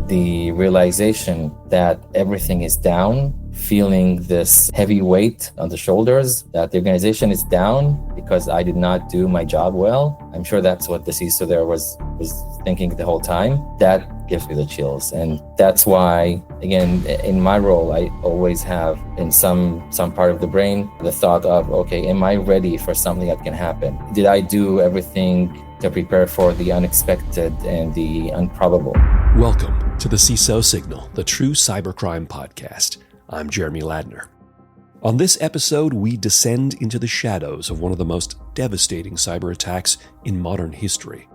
the realization that everything is down, feeling this heavy weight on the shoulders, that the organization is down because I did not do my job well. I'm sure that's what the CISO there was thinking the whole time. That gives me the chills. And that's why, again, in my role, I always have in some part of the brain the thought of, okay, am I ready for something that can happen? Did I do everything to prepare for the unexpected and the improbable? Welcome to the CISO Signal, the true cybercrime podcast. I'm Jeremy Ladner. On this episode, we descend into the shadows of one of the most devastating cyber attacks in modern history.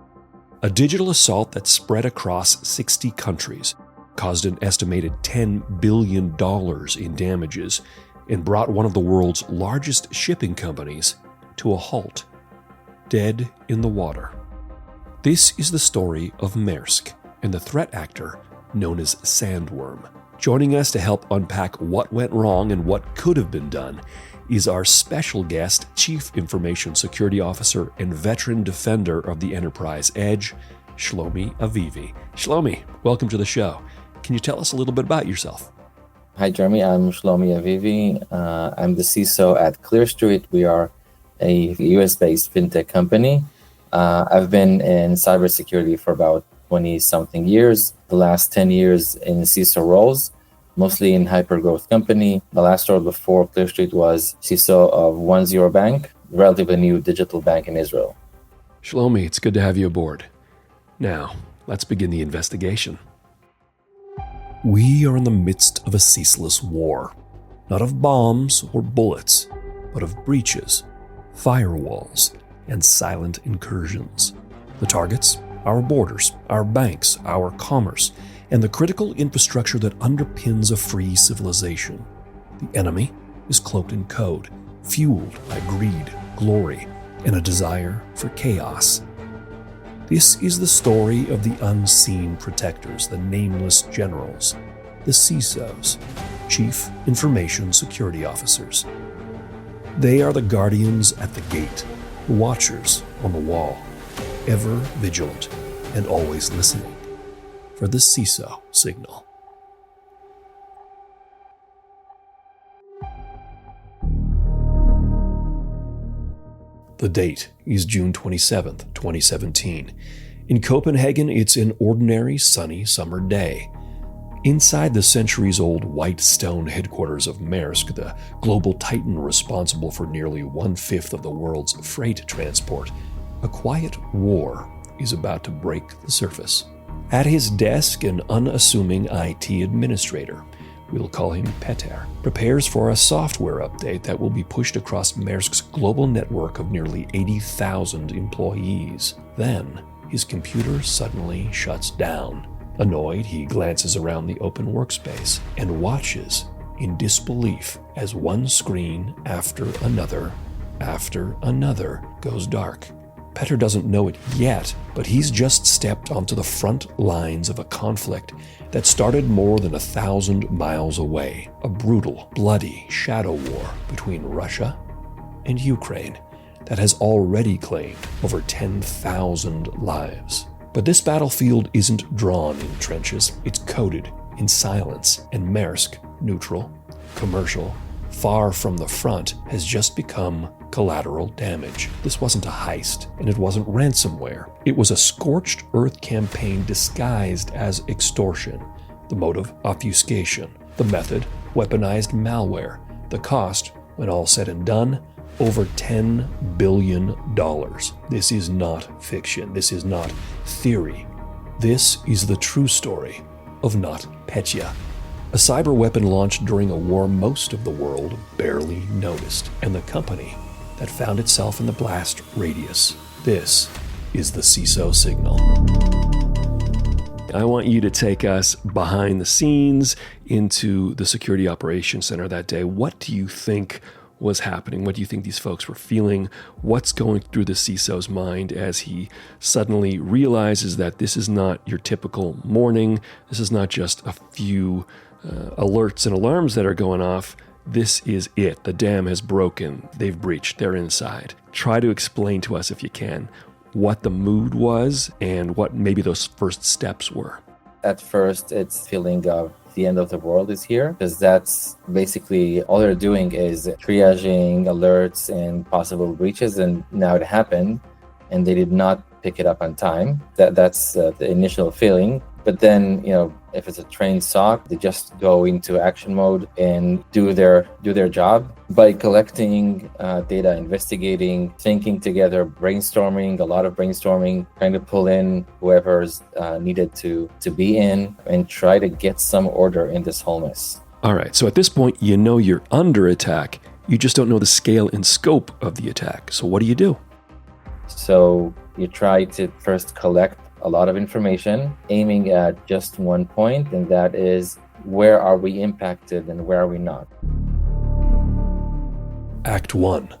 A digital assault that spread across 60 countries, caused an estimated $10 billion in damages, and brought one of the world's largest shipping companies to a halt, dead in the water. This is the story of Maersk and the threat actor known as Sandworm. Joining us to help unpack what went wrong and what could have been done is our special guest, Chief Information Security Officer and veteran defender of the Enterprise Edge, Shlomi Avivi. Shlomi, welcome to the show. Can you tell us a little bit about yourself? Hi, Jeremy. I'm Shlomi Avivi. I'm the CISO at ClearStreet. We are a US-based fintech company. I've been in cybersecurity for about 20-something years. The last 10 years in CISO roles, mostly in hyper-growth company. The last role before ClearStreet was CISO of 10 Bank, a relatively new digital bank in Israel. Shlomi, it's good to have you aboard. Now, let's begin the investigation. We are in the midst of a ceaseless war, not of bombs or bullets, but of breaches, firewalls, and silent incursions. The targets? Our borders, our banks, our commerce, and the critical infrastructure that underpins a free civilization. The enemy is cloaked in code, fueled by greed, glory, and a desire for chaos. This is the story of the unseen protectors, the nameless generals, the CISOs, Chief Information Security Officers. They are the guardians at the gate, the watchers on the wall, ever vigilant and always listening for the CISO signal. The date is June 27th, 2017. In Copenhagen, it's an ordinary sunny summer day. Inside the centuries-old white stone headquarters of Maersk, the global titan responsible for nearly 1/5 of the world's freight transport, a quiet war is about to break the surface. At his desk, an unassuming IT administrator, we'll call him Peter, prepares for a software update that will be pushed across Maersk's global network of nearly 80,000 employees. Then, his computer suddenly shuts down. Annoyed, he glances around the open workspace and watches in disbelief as one screen after another goes dark. Peter doesn't know it yet, but he's just stepped onto the front lines of a conflict that started more than 1,000 miles away. A brutal, bloody shadow war between Russia and Ukraine that has already claimed over 10,000 lives. But this battlefield isn't drawn in trenches, it's coded in silence, and Maersk, neutral, commercial, far from the front, has just become collateral damage. This wasn't a heist, and it wasn't ransomware. It was a scorched earth campaign disguised as extortion. The motive, obfuscation. The method, weaponized malware. The cost, when all said and done, over $10 billion. This is not fiction. This is not theory. This is the true story of NotPetya. A cyber weapon launched during a war most of the world barely noticed, and the company that found itself in the blast radius. This is the CISO Signal. I want you to take us behind the scenes into the Security Operations Center that day. What do you think was happening? What do you think these folks were feeling? What's going through the CISO's mind as he suddenly realizes that this is not your typical morning? This is not just a few alerts and alarms that are going off. This is it. The dam has broken. They've breached. They're inside. Try to explain to us, if you can, what the mood was and what maybe those first steps were. At first, it's feeling of the end of the world is here, because that's basically all they're doing is triaging alerts and possible breaches, and now it happened and they did not pick it up on time. That's the initial feeling. But then, if it's a trained SOC, they just go into action mode and do their job by collecting data, investigating, thinking together, brainstorming, a lot of brainstorming, trying to pull in whoever's needed to be in and try to get some order in this whole mess. All right, so at this point, you're under attack. You just don't know the scale and scope of the attack. So what do? So you try to first collect a lot of information, aiming at just one point, and that is, where are we impacted and where are we not? Act 1.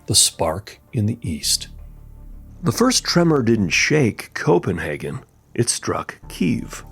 The spark in the east. The first tremor didn't shake Copenhagen, it struck Kyiv.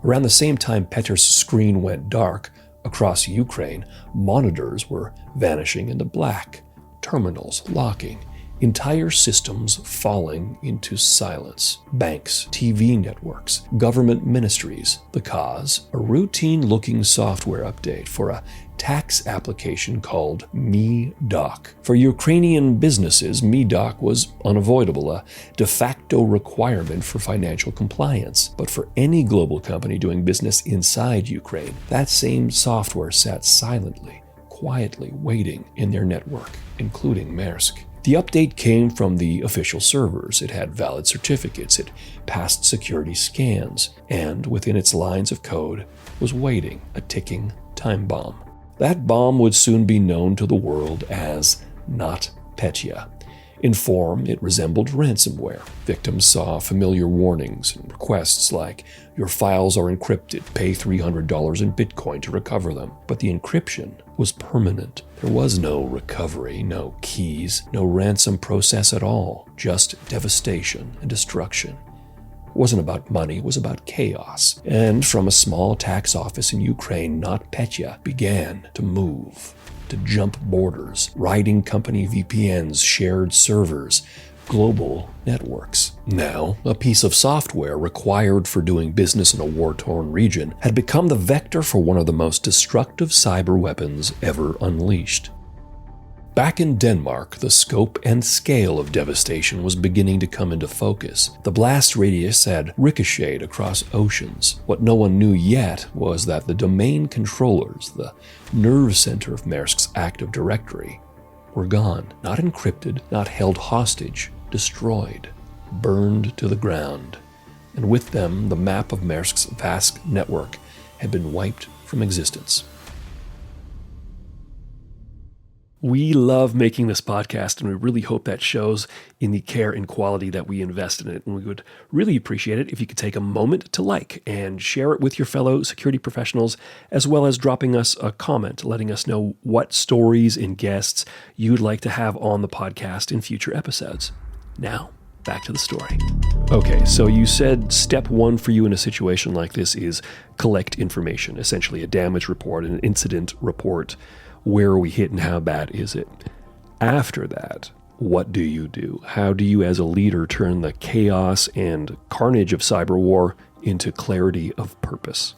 Around the same time Petya's screen went dark, across Ukraine, monitors were vanishing into black, terminals locking, entire systems falling into silence. Banks, TV networks, government ministries. The cause? A routine-looking software update for a tax application called MeDoc. For Ukrainian businesses, MeDoc was unavoidable, a de facto requirement for financial compliance. But for any global company doing business inside Ukraine, that same software sat silently, quietly waiting in their network, including Maersk. The update came from the official servers. It had valid certificates, it passed security scans, and within its lines of code was waiting a ticking time bomb. That bomb would soon be known to the world as NotPetya. In form, it resembled ransomware. Victims saw familiar warnings and requests like, "Your files are encrypted, pay $300 in Bitcoin to recover them." But the encryption was permanent. There was no recovery, no keys, no ransom process at all, just devastation and destruction. It wasn't about money, it was about chaos. And from a small tax office in Ukraine, NotPetya began to move, to jump borders, riding company VPNs, shared servers, global networks. Now, a piece of software required for doing business in a war-torn region had become the vector for one of the most destructive cyber weapons ever unleashed. Back in Denmark, the scope and scale of devastation was beginning to come into focus. The blast radius had ricocheted across oceans. What no one knew yet was that the domain controllers, the nerve center of Maersk's active directory, were gone. Not encrypted, not held hostage, destroyed, burned to the ground. And with them, the map of Maersk's vast network had been wiped from existence. We love making this podcast, and we really hope that shows in the care and quality that we invest in it. And we would really appreciate it if you could take a moment to like and share it with your fellow security professionals, as well as dropping us a comment, letting us know what stories and guests you'd like to have on the podcast in future episodes. Now, back to the story. Okay, so you said step one for you in a situation like this is collect information, essentially a damage report, an incident report. Where are we hit and how bad is it? After that, what do you do? How do you as a leader turn the chaos and carnage of cyber war into clarity of purpose?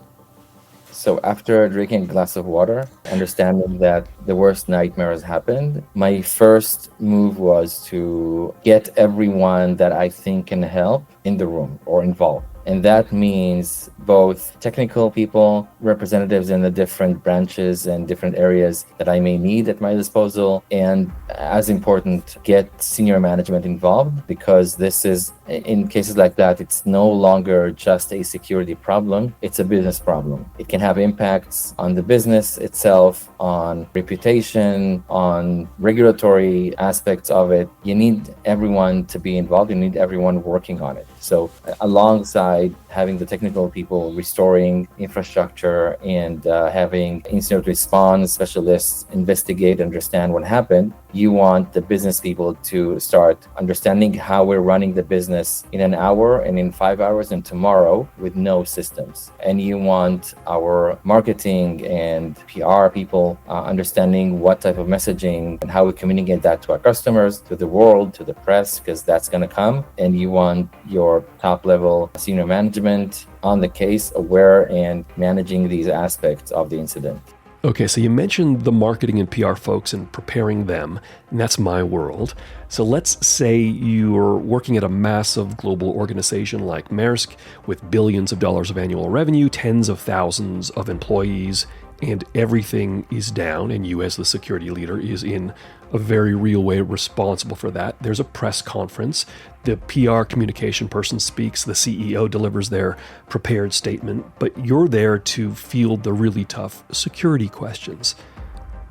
So after drinking a glass of water, understanding that the worst nightmare has happened, my first move was to get everyone that I think can help in the room or involved. And that means both technical people, representatives in the different branches and different areas that I may need at my disposal, and as important, get senior management involved, because this is, in cases like that, it's no longer just a security problem, it's a business problem. It can have impacts on the business itself, on reputation, on regulatory aspects of it. You need everyone to be involved, you need everyone working on it. So alongside having the technical people restoring infrastructure and having incident response specialists investigate, understand what happened, you want the business people to start understanding how we're running the business in an hour and in 5 hours and tomorrow with no systems. And you want our marketing and PR people understanding what type of messaging and how we communicate that to our customers, to the world, to the press, because that's going to come. And you want your for top-level senior management on the case, aware and managing these aspects of the incident. Okay, so you mentioned the marketing and PR folks and preparing them, and that's my world. So let's say you're working at a massive global organization like Maersk with billions of dollars of annual revenue, tens of thousands of employees, and everything is down, and you as the security leader is in a very real way responsible for that. There's a press conference. The PR communication person speaks. The CEO delivers their prepared statement, but you're there to field the really tough security questions.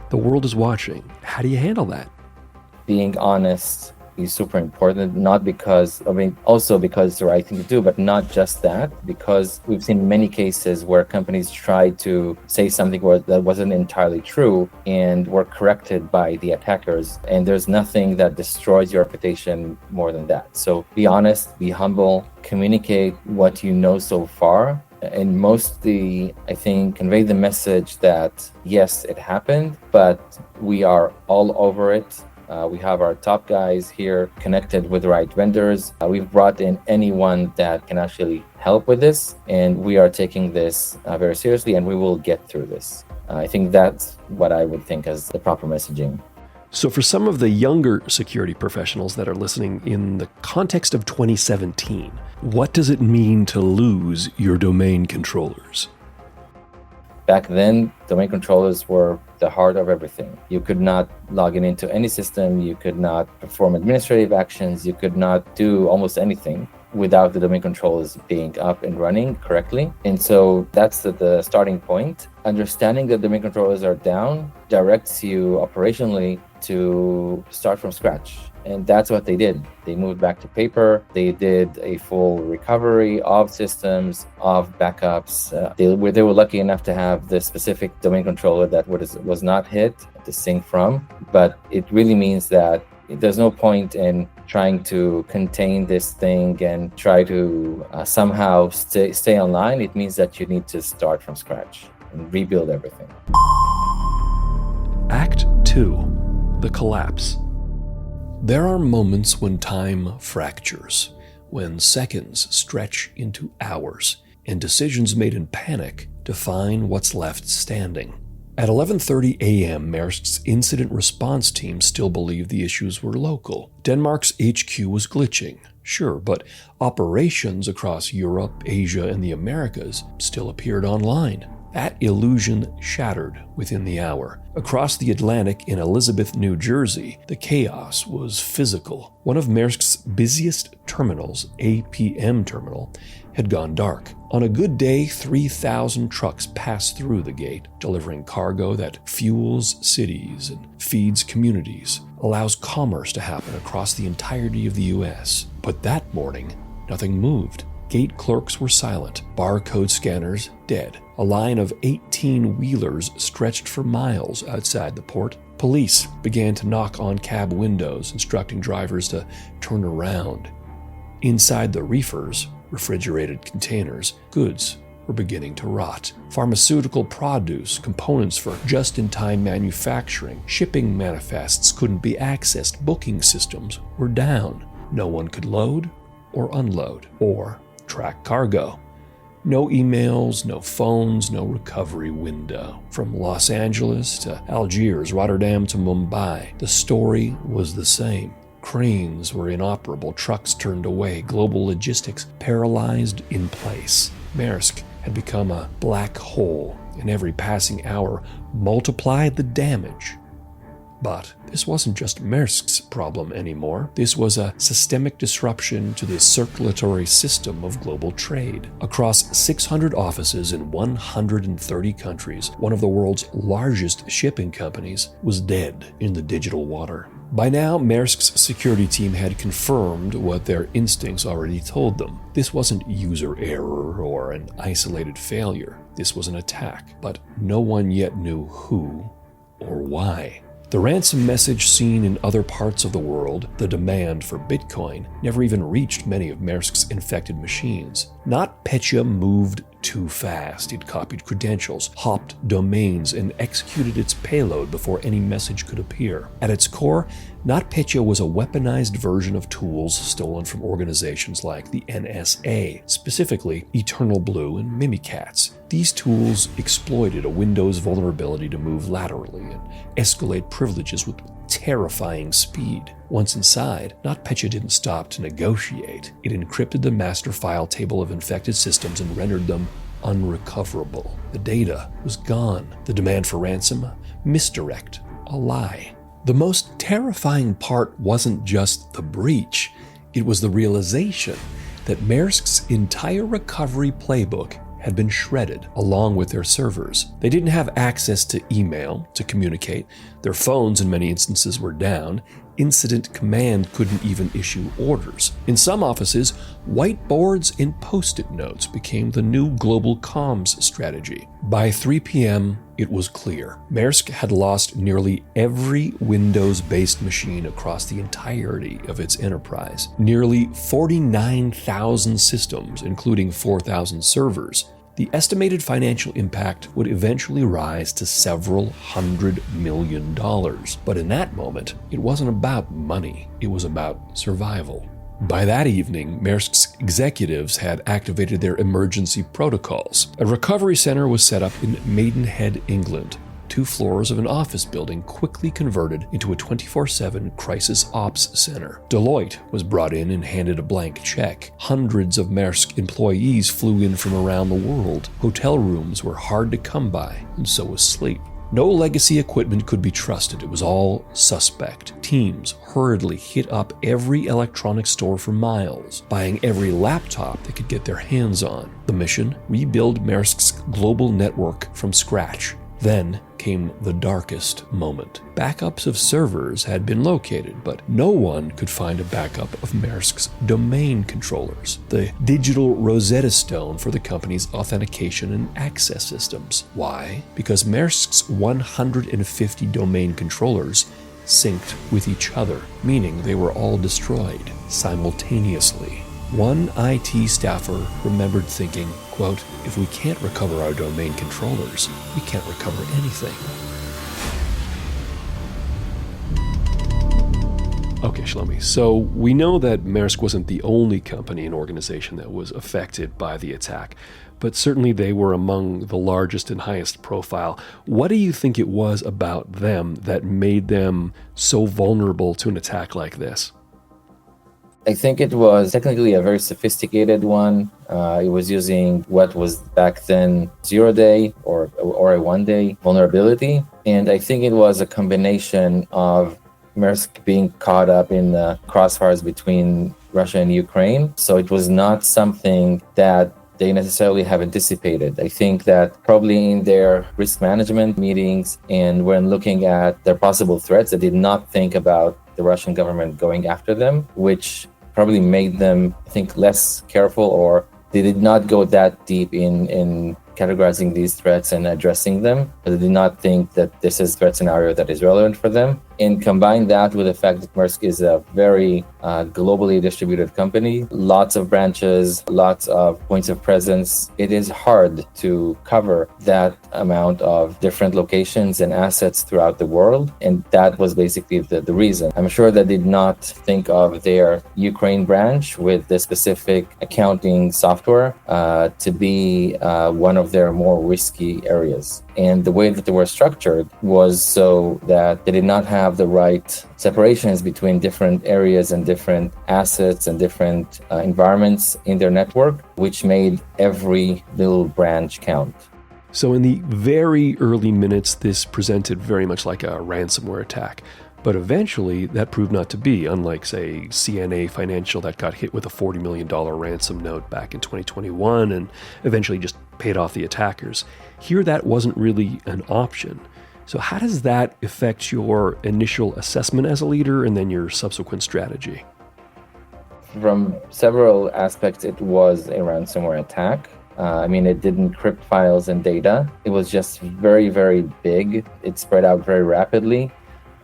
The world is watching. How do you handle that? Being honest is super important, also because it's the right thing to do, but not just that, because we've seen many cases where companies tried to say something that wasn't entirely true and were corrected by the attackers. And there's nothing that destroys your reputation more than that. So be honest, be humble, communicate what you know so far, and mostly, I think, convey the message that, yes, it happened, but we are all over it. We have our top guys here connected with the right vendors. We've brought in anyone that can actually help with this, and we are taking this very seriously, and we will get through this. I think that's what I would think as the proper messaging. So for some of the younger security professionals that are listening in the context of 2017, what does it mean to lose your domain controllers? Back then, domain controllers were the heart of everything. You could not log in into any system. You could not perform administrative actions. You could not do almost anything without the domain controllers being up and running correctly. And so that's the starting point. Understanding that domain controllers are down directs you operationally to start from scratch. And that's what they did. They moved back to paper. They did a full recovery of systems, of backups. They were lucky enough to have the specific domain controller that was not hit to sync from. But it really means that there's no point in trying to contain this thing and try to somehow stay online. It means that you need to start from scratch and rebuild everything. Act 2, the collapse. There are moments when time fractures, when seconds stretch into hours, and decisions made in panic define what's left standing. At 11:30 a.m., Maersk's incident response team still believed the issues were local. Denmark's HQ was glitching, sure, but operations across Europe, Asia, and the Americas still appeared online. That illusion shattered within the hour. Across the Atlantic in Elizabeth, New Jersey, the chaos was physical. One of Maersk's busiest terminals, APM Terminal, had gone dark. On a good day, 3,000 trucks passed through the gate, delivering cargo that fuels cities and feeds communities, allows commerce to happen across the entirety of the U.S. But that morning, nothing moved. Gate clerks were silent, barcode scanners dead. A line of 18-wheelers stretched for miles outside the port. Police began to knock on cab windows, instructing drivers to turn around. Inside the reefers, refrigerated containers, goods were beginning to rot. Pharmaceutical produce, components for just-in-time manufacturing, shipping manifests couldn't be accessed. Booking systems were down. No one could load or unload or track cargo. No emails, no phones, no recovery window. From Los Angeles to Algiers, Rotterdam to Mumbai, the story was the same. Cranes were inoperable, trucks turned away, global logistics paralyzed in place. Maersk had become a black hole, and every passing hour multiplied the damage. But this wasn't just Maersk's problem anymore. This was a systemic disruption to the circulatory system of global trade. Across 600 offices in 130 countries, one of the world's largest shipping companies was dead in the digital water. By now, Maersk's security team had confirmed what their instincts already told them. This wasn't user error or an isolated failure. This was an attack, but no one yet knew who or why. The ransom message seen in other parts of the world, the demand for Bitcoin, never even reached many of Maersk's infected machines. NotPetya moved too fast. It copied credentials, hopped domains, and executed its payload before any message could appear. At its core, NotPetya was a weaponized version of tools stolen from organizations like the NSA, specifically Eternal Blue and Mimikatz. These tools exploited a Windows vulnerability to move laterally and escalate privileges with terrifying speed. Once inside, NotPetya didn't stop to negotiate. It encrypted the master file table of infected systems and rendered them unrecoverable. The data was gone. The demand for ransom, misdirect, a lie. The most terrifying part wasn't just the breach, it was the realization that Maersk's entire recovery playbook had been shredded along with their servers. They didn't have access to email to communicate. Their phones in many instances were down. Incident command couldn't even issue orders. In some offices, whiteboards and post-it notes became the new global comms strategy. By 3 p.m., it was clear. Maersk had lost nearly every Windows-based machine across the entirety of its enterprise. Nearly 49,000 systems, including 4,000 servers. The estimated financial impact would eventually rise to several $100 million. But in that moment, it wasn't about money. It was about survival. By that evening, Maersk's executives had activated their emergency protocols. A recovery center was set up in Maidenhead, England. 2 floors of an office building quickly converted into a 24/7 crisis ops center. Deloitte was brought in and handed a blank check. Hundreds of Maersk employees flew in from around the world. Hotel rooms were hard to come by, and so was sleep. No legacy equipment could be trusted. It was all suspect. Teams hurriedly hit up every electronic store for miles, buying every laptop they could get their hands on. The mission? Rebuild Maersk's global network from scratch. Then came the darkest moment. Backups of servers had been located, but no one could find a backup of Maersk's domain controllers, the digital Rosetta Stone for the company's authentication and access systems. Why? Because Maersk's 150 domain controllers synced with each other, meaning they were all destroyed simultaneously. One IT staffer remembered thinking, quote, "If we can't recover our domain controllers, we can't recover anything." Okay, Shlomi, so we know that Maersk wasn't the only company and organization that was affected by the attack, but certainly they were among the largest and highest profile. What do you think it was about them that made them so vulnerable to an attack like this? I think it was technically a very sophisticated one. It was using what was back then 0-day or a 1-day vulnerability. And I think it was a combination of Maersk being caught up in the crossfires between Russia and Ukraine. So it was not something that they necessarily have anticipated. I think that probably in their risk management meetings and when looking at their possible threats, they did not think about the Russian government going after them, which probably made them, I think, less careful, or they did not go that deep in categorizing these threats and addressing them. But they did not think that this is a threat scenario that is relevant for them. And combine that with the fact that Maersk is a very globally distributed company, lots of branches, lots of points of presence. It is hard to cover that amount of different locations and assets throughout the world. And that was basically the reason. I'm sure they did not think of their Ukraine branch with the specific accounting software to be one of their more risky areas. And the way that they were structured was so that they did not have the right separations between different areas and different assets and different environments in their network, which made every little branch count. So in the very early minutes, this presented very much like a ransomware attack. But eventually, that proved not to be, unlike, say, CNA Financial that got hit with a $40 million ransom note back in 2021 and eventually just paid off the attackers. Here, that wasn't really an option. So how does that affect your initial assessment as a leader and then your subsequent strategy? From several aspects, it was a ransomware attack. It didn't encrypt files and data. It was just very, very big. It spread out very rapidly.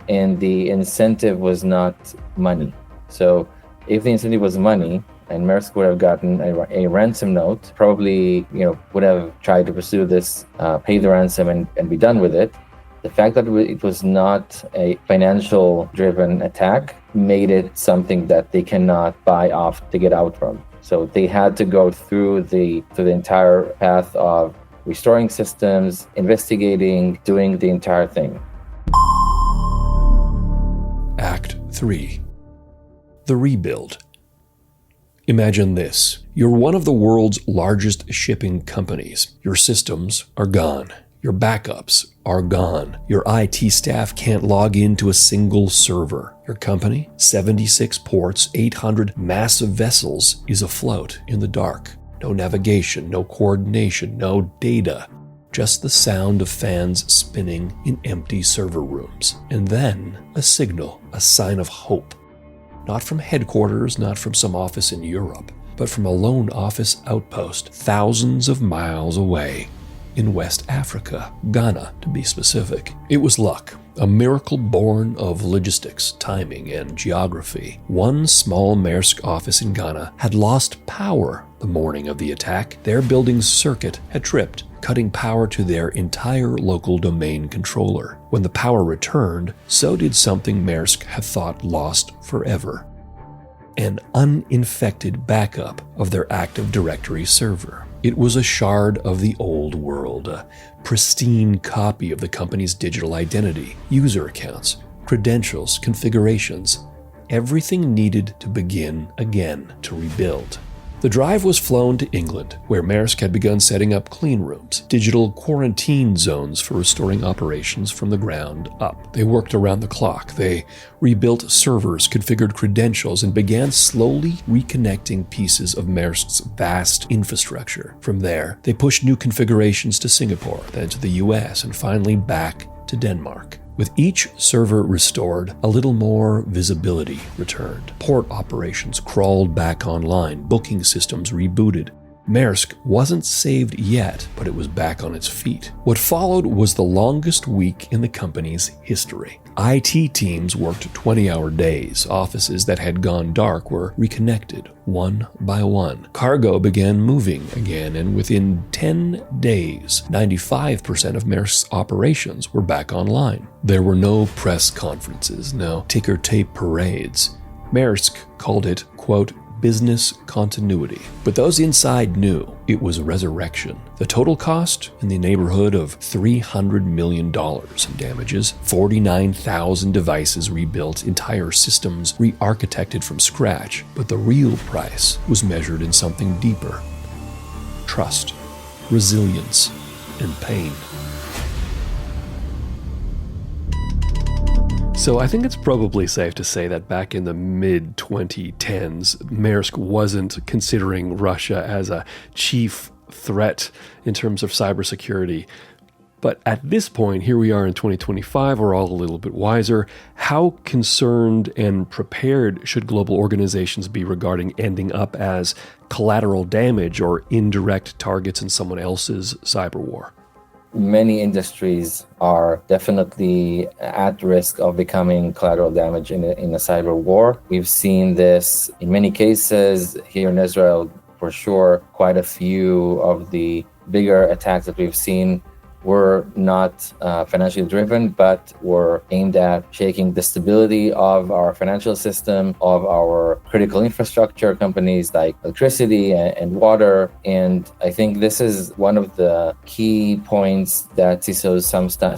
And the incentive was not money. So if the incentive was money, and Maersk would have gotten a ransom note, probably, would have tried to pursue this, pay the ransom and be done with it. The fact that it was not a financial driven attack made it something that they cannot buy off to get out from. So they had to go through the entire path of restoring systems, investigating, doing the entire thing. Act 3. The rebuild. Imagine this. You're one of the world's largest shipping companies. Your systems are gone. Your backups are gone. Your IT staff can't log into a single server. Your company, 76 ports, 800 massive vessels, is afloat in the dark. No navigation, no coordination, no data. Just the sound of fans spinning in empty server rooms. And then a signal, a sign of hope. Not from headquarters, not from some office in Europe, but from a lone office outpost thousands of miles away. In West Africa, Ghana to be specific. It was luck, a miracle born of logistics, timing, and geography. One small Maersk office in Ghana had lost power the morning of the attack. Their building's circuit had tripped, cutting power to their entire local domain controller. When the power returned, so did something Maersk had thought lost forever. An uninfected backup of their Active Directory server. It was a shard of the old world, a pristine copy of the company's digital identity, user accounts, credentials, configurations, everything needed to begin again, to rebuild. The drive was flown to England, where Maersk had begun setting up clean rooms, digital quarantine zones for restoring operations from the ground up. They worked around the clock. They rebuilt servers, configured credentials, and began slowly reconnecting pieces of Maersk's vast infrastructure. From there, they pushed new configurations to Singapore, then to the US, and finally back to Denmark. With each server restored, a little more visibility returned. Port operations crawled back online, booking systems rebooted. Maersk wasn't saved yet, but it was back on its feet. What followed was the longest week in the company's history. IT teams worked 20-hour days. Offices that had gone dark were reconnected, one by one. Cargo began moving again, and within 10 days, 95% of Maersk's operations were back online. There were no press conferences, no ticker tape parades. Maersk called it, quote, business continuity. But those inside knew it was resurrection. The total cost in the neighborhood of $300 million in damages, 49,000 devices rebuilt, entire systems re-architected from scratch. But the real price was measured in something deeper. Trust, resilience, and pain. So I think it's probably safe to say that back in the mid-2010s, Maersk wasn't considering Russia as a chief threat in terms of cybersecurity. But at this point, here we are in 2025, we're all a little bit wiser. How concerned and prepared should global organizations be regarding ending up as collateral damage or indirect targets in someone else's cyber war? Many industries are definitely at risk of becoming collateral damage in a cyber war. We've seen this in many cases here in Israel, for sure. Quite a few of the bigger attacks that we've seen were not financially driven, but were aimed at shaking the stability of our financial system, of our critical infrastructure companies like electricity and water. And I think this is one of the key points that CISOs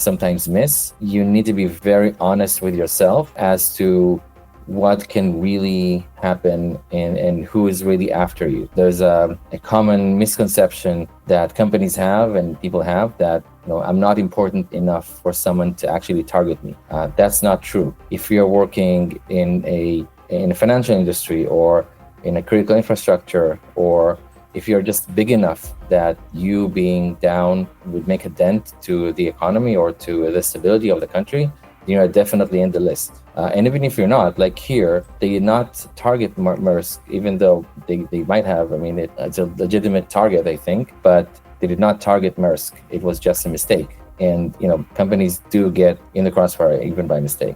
sometimes miss. You need to be very honest with yourself as to what can really happen and who is really after you. There's a common misconception that companies have and people have that, I'm not important enough for someone to actually target me. That's not true. If you're working in a financial industry or in a critical infrastructure, or if you're just big enough that you being down would make a dent to the economy or to the stability of the country, you're definitely in the list. And even if you're not, like here, they did not target Maersk, even though they might have. I mean, it's a legitimate target, I think, but they did not target Maersk. It was just a mistake. And, companies do get in the crossfire even by mistake.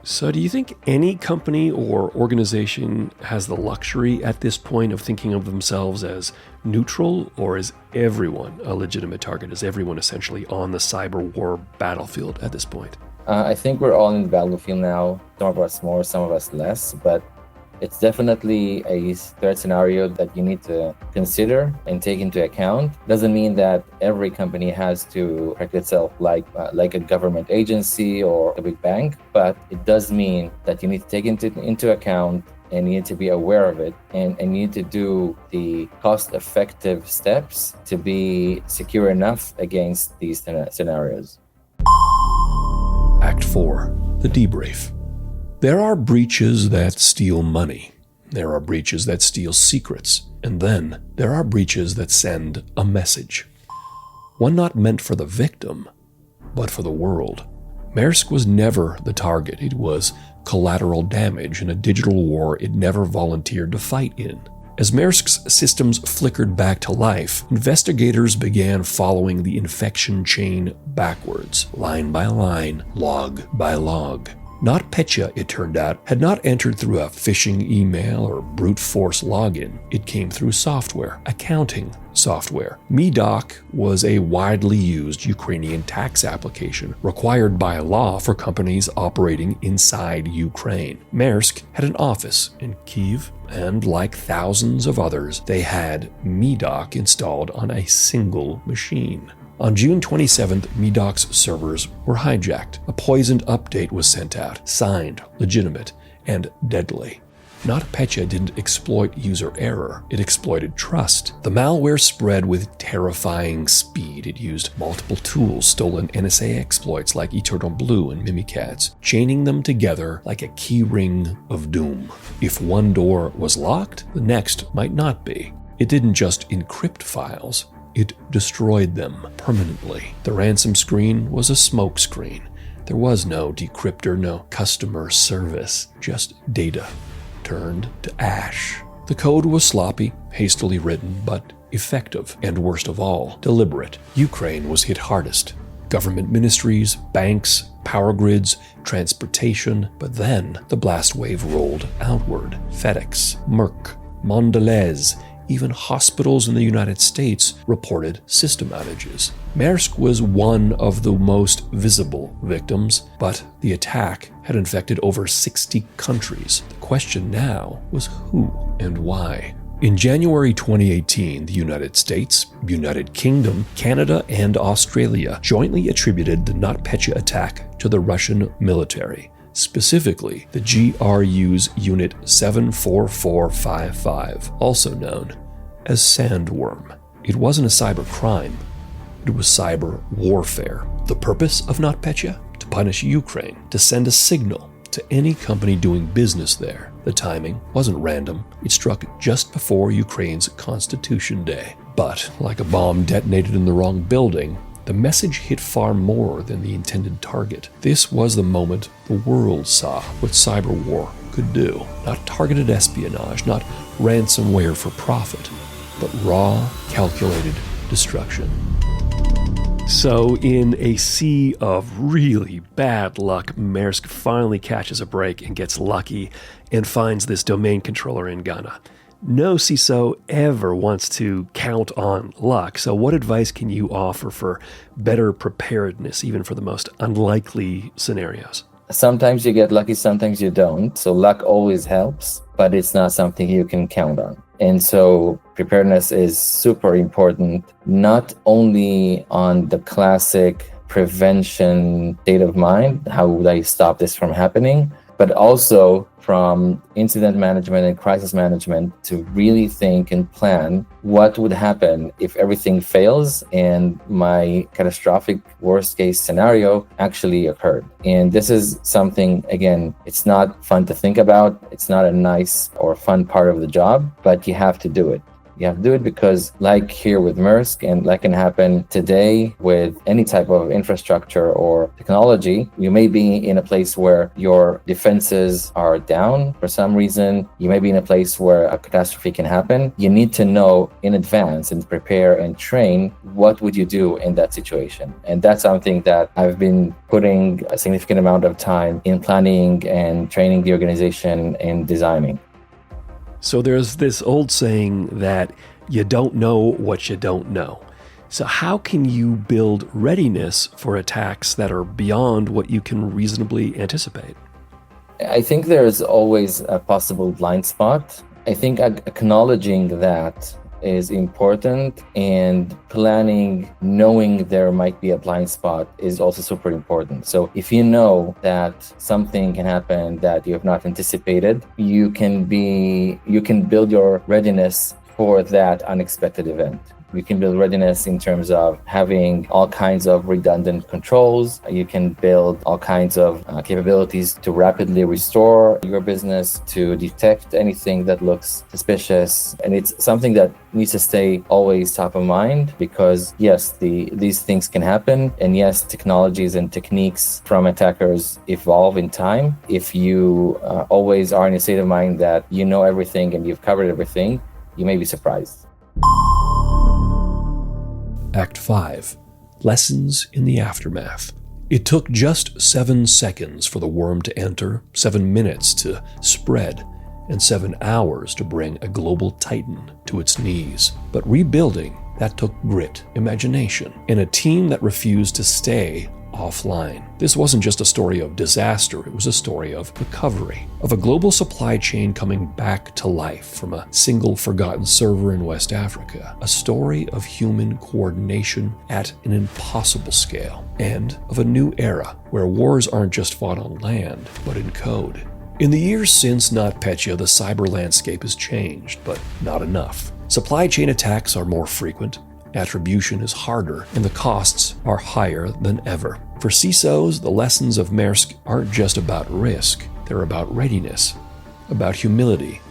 So do you think any company or organization has the luxury at this point of thinking of themselves as neutral, or is everyone a legitimate target? Is everyone essentially on the cyber war battlefield at this point? I think we're all in the battlefield now. Some of us more, some of us less, but it's definitely a threat scenario that you need to consider and take into account. Doesn't mean that every company has to protect itself like a government agency or a big bank, but it does mean that you need to take into account and you need to be aware of it, and you need to do the cost-effective steps to be secure enough against these scenarios. Act 4, the debrief. There are breaches that steal money. There are breaches that steal secrets. And then there are breaches that send a message. One not meant for the victim, but for the world. Maersk was never the target. It was collateral damage in a digital war it never volunteered to fight in. As Maersk's systems flickered back to life, investigators began following the infection chain backwards, line by line, log by log. NotPetya, it turned out, had not entered through a phishing email or brute force login. It came through software, accounting software. Medoc was a widely used Ukrainian tax application required by law for companies operating inside Ukraine. Maersk had an office in Kyiv, and like thousands of others, they had Medoc installed on a single machine. On June 27th, Medoc's servers were hijacked. A poisoned update was sent out, signed, legitimate, and deadly. NotPetya didn't exploit user error, it exploited trust. The malware spread with terrifying speed. It used multiple tools, stolen NSA exploits like Eternal Blue and Mimikatz, chaining them together like a keyring of doom. If one door was locked, the next might not be. It didn't just encrypt files, it destroyed them permanently. The ransom screen was a smoke screen. There was no decryptor, no customer service, just data turned to ash. The code was sloppy, hastily written, but effective, and worst of all, deliberate. Ukraine was hit hardest. Government ministries, banks, power grids, transportation, but then the blast wave rolled outward. FedEx, Maersk, Mondelez, even hospitals in the United States reported system outages. Maersk was one of the most visible victims, but the attack had infected over 60 countries. The question now was who and why. In January 2018, the United States, United Kingdom, Canada, and Australia jointly attributed the NotPetya attack to the Russian military. Specifically, the GRU's Unit 74455, also known as Sandworm. It wasn't a cyber crime, it was cyber warfare. The purpose of NotPetya? To punish Ukraine, to send a signal to any company doing business there. The timing wasn't random, it struck just before Ukraine's Constitution Day. But, like a bomb detonated in the wrong building, the message hit far more than the intended target. This was the moment the world saw what cyber war could do. Not targeted espionage, not ransomware for profit, but raw, calculated destruction. So in a sea of really bad luck, Maersk finally catches a break and gets lucky and finds this domain controller in Ghana. No CISO ever wants to count on luck. So what advice can you offer for better preparedness, even for the most unlikely scenarios? Sometimes you get lucky, sometimes you don't. So luck always helps, but it's not something you can count on. And so preparedness is super important, not only on the classic prevention state of mind, how would I stop this from happening, but also from incident management and crisis management to really think and plan what would happen if everything fails and my catastrophic worst case scenario actually occurred. And this is something, again, it's not fun to think about. It's not a nice or fun part of the job, but you have to do it. You have to do it because, like here with Maersk, and like can happen today with any type of infrastructure or technology, you may be in a place where your defenses are down for some reason. You may be in a place where a catastrophe can happen. You need to know in advance and prepare and train what would you do in that situation. And that's something that I've been putting a significant amount of time in planning and training the organization and designing. So there's this old saying that you don't know what you don't know. So how can you build readiness for attacks that are beyond what you can reasonably anticipate? I think there's always a possible blind spot. I think acknowledging that is important, and planning, knowing there might be a blind spot is also super important. So if you know that something can happen that you have not anticipated, you can build your readiness for that unexpected event. You can build readiness in terms of having all kinds of redundant controls. You can build all kinds of capabilities to rapidly restore your business, to detect anything that looks suspicious. And it's something that needs to stay always top of mind because, yes, these things can happen. And yes, technologies and techniques from attackers evolve in time. If you always are in a state of mind that you know everything and you've covered everything, you may be surprised. Act 5. Lessons in the aftermath. It took just 7 seconds for the worm to enter, 7 minutes to spread, and 7 hours to bring a global titan to its knees. But rebuilding, that took grit, imagination, and a team that refused to stay offline. This wasn't just a story of disaster, it was a story of recovery, of a global supply chain coming back to life from a single forgotten server in West Africa, a story of human coordination at an impossible scale, and of a new era where wars aren't just fought on land, but in code. In the years since NotPetya, the cyber landscape has changed, but not enough. Supply chain attacks are more frequent, attribution is harder, and the costs are higher than ever. For CISOs, the lessons of Maersk aren't just about risk, they're about readiness, about humility,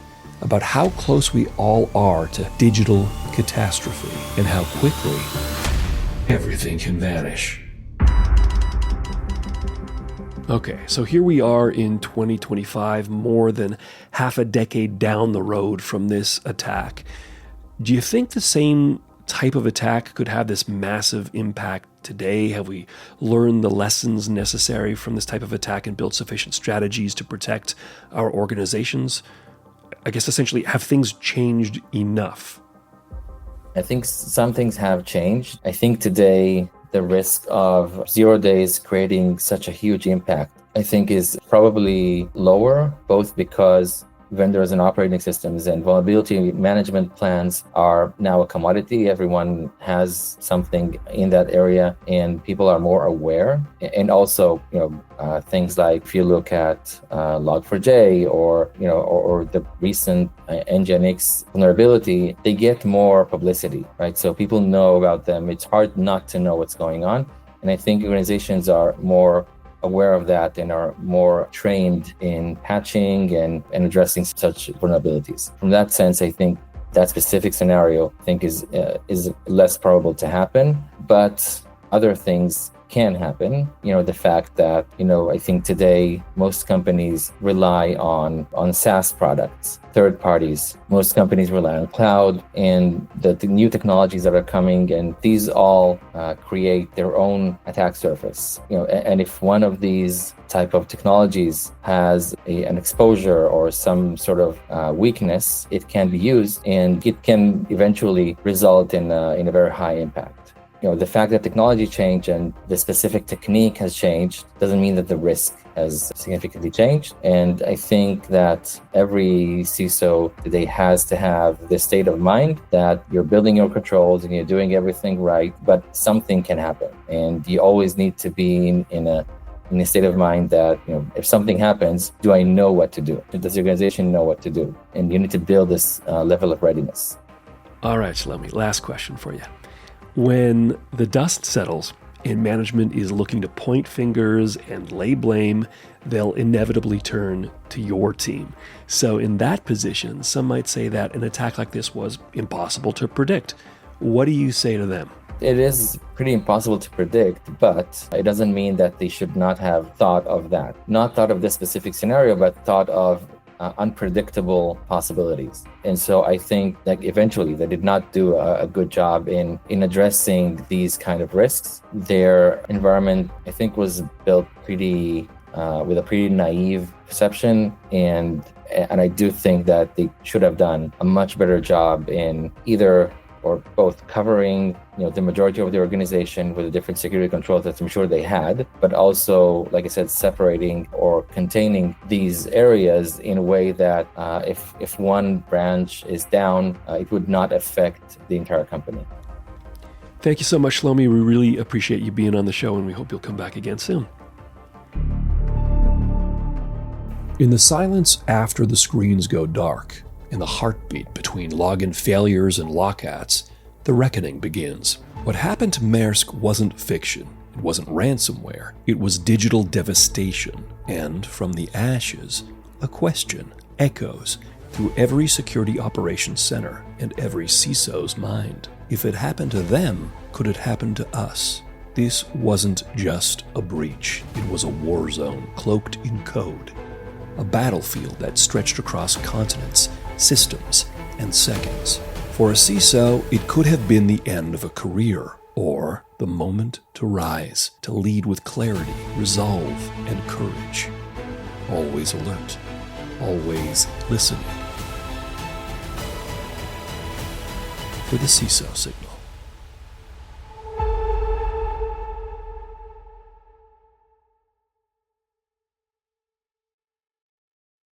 about how close we all are to digital catastrophe, and how quickly everything can vanish. Okay, so here we are in 2025, more than half a decade down the road from this attack. Do you think the same type of attack could have this massive impact today? Have we learned the lessons necessary from this type of attack and built sufficient strategies to protect our organizations? I guess essentially, have things changed enough? I think some things have changed. I think today the risk of 0 days creating such a huge impact, I think, is probably lower, both because vendors and operating systems and vulnerability management plans are now a commodity. Everyone has something in that area and people are more aware. And also, things like if you look at Log4j or the recent Nginx vulnerability, they get more publicity, right? So people know about them. It's hard not to know what's going on. And I think organizations are more aware of that and are more trained in patching and addressing such vulnerabilities. From that sense, I think that specific scenario is less probable to happen, but other things can happen. The fact that, I think today most companies rely on SaaS products, third parties. Most companies rely on cloud and the new technologies that are coming, and these all create their own attack surface. And if one of these type of technologies has an exposure or some sort of weakness, it can be used and it can eventually result in a very high impact. The fact that technology changed and the specific technique has changed doesn't mean that the risk has significantly changed. And I think that every CISO today has to have this state of mind that you're building your controls and you're doing everything right, but something can happen. And you always need to be in a state of mind that, if something happens, do I know what to do? Does the organization know what to do? And you need to build this level of readiness. All right, Shlomi, last question for you. When the dust settles and management is looking to point fingers and lay blame, they'll inevitably turn to your team. So in that position, some might say that an attack like this was impossible to predict. What do you say to them? It is pretty impossible to predict, but it doesn't mean that they should not have thought of that. Not thought of this specific scenario, but thought of unpredictable possibilities. And so I think that eventually they did not do a good job in addressing these kind of risks. Their environment, I think, was built pretty with a pretty naive perception, and I do think that they should have done a much better job in either or both covering, the majority of the organization with the different security controls that I'm sure they had, but also, like I said, separating or containing these areas in a way that if one branch is down, it would not affect the entire company. Thank you so much, Shlomi. We really appreciate you being on the show, and we hope you'll come back again soon. In the silence after the screens go dark, in the heartbeat between login failures and lockouts, the reckoning begins. What happened to Maersk wasn't fiction. It wasn't ransomware. It was digital devastation. And from the ashes, a question echoes through every security operations center and every CISO's mind. If it happened to them, could it happen to us? This wasn't just a breach. It was a war zone cloaked in code. A battlefield that stretched across continents, systems, and seconds. For a CISO, it could have been the end of a career, or the moment to rise, to lead with clarity, resolve, and courage. Always alert, always listening. For the CISO Signal.